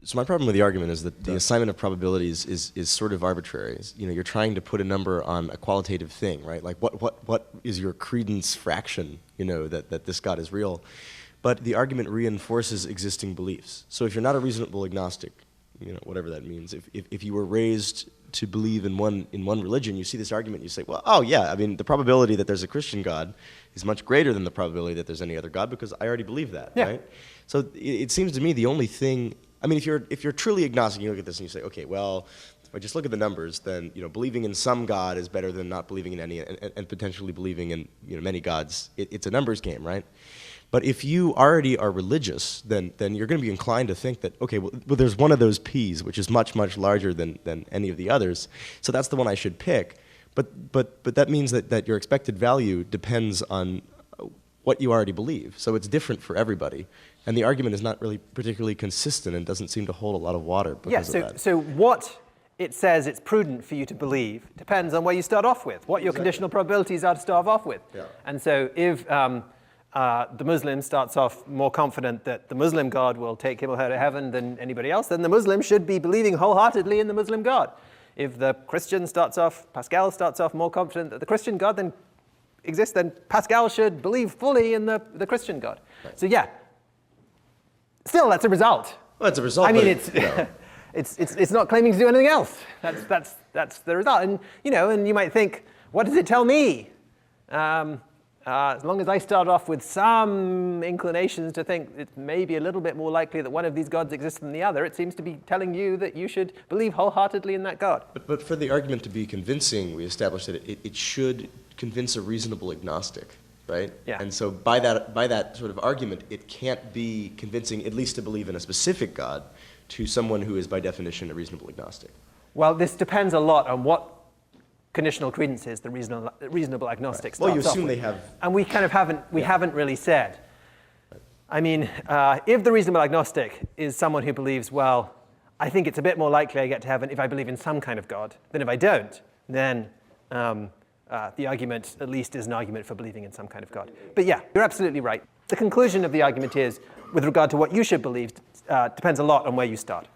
So my problem with the argument is that the assignment of probabilities is sort of arbitrary. You're trying to put a number on a qualitative thing, right? Like what is your credence fraction, that this God is real? But the argument reinforces existing beliefs. So if you're not a reasonable agnostic, whatever that means, if you were raised to believe in one religion, you see this argument, you say, well, oh yeah, I mean, the probability that there's a Christian God is much greater than the probability that there's any other God because I already believe that, right? So it seems to me the only thing, I mean, if you're truly agnostic, you look at this and you say, okay, well, if I just look at the numbers, then believing in some God is better than not believing in any, and potentially believing in many gods. It's a numbers game, right? But if you already are religious, then you're going to be inclined to think that, okay, well there's one of those P's which is much, much larger than any of the others, so that's the one I should pick. But that means that your expected value depends on what you already believe. So it's different for everybody. And the argument is not really particularly consistent and doesn't seem to hold a lot of water because of that. So what it says it's prudent for you to believe depends on where you start off with, what your conditional probabilities are to start off with. Yeah. And so if the Muslim starts off more confident that the Muslim God will take him or her to heaven than anybody else, then the Muslim should be believing wholeheartedly in the Muslim God. If the Christian Pascal starts off more confident that the Christian God then exists, then Pascal should believe fully in the Christian God. Right. So yeah, still that's a result. Well, it's a result. I mean, but, it's not claiming to do anything else. That's the result. And and you might think, what does it tell me? As long as I start off with some inclinations to think it's maybe a little bit more likely that one of these gods exists than the other, it seems to be telling you that you should believe wholeheartedly in that God. But for the argument to be convincing, we established that it should convince a reasonable agnostic, right? Yeah. And so by that sort of argument, it can't be convincing, at least to believe in a specific God, to someone who is by definition a reasonable agnostic. Well, this depends a lot on what conditional credence is the reasonable agnostic right. Well, you starts assume off with. they have... And we kind of haven't really said. Right. I mean, if the reasonable agnostic is someone who believes, well, I think it's a bit more likely I get to heaven if I believe in some kind of God than if I don't, then the argument at least is an argument for believing in some kind of God. But yeah, you're absolutely right. The conclusion of the argument is, with regard to what you should believe, depends a lot on where you start.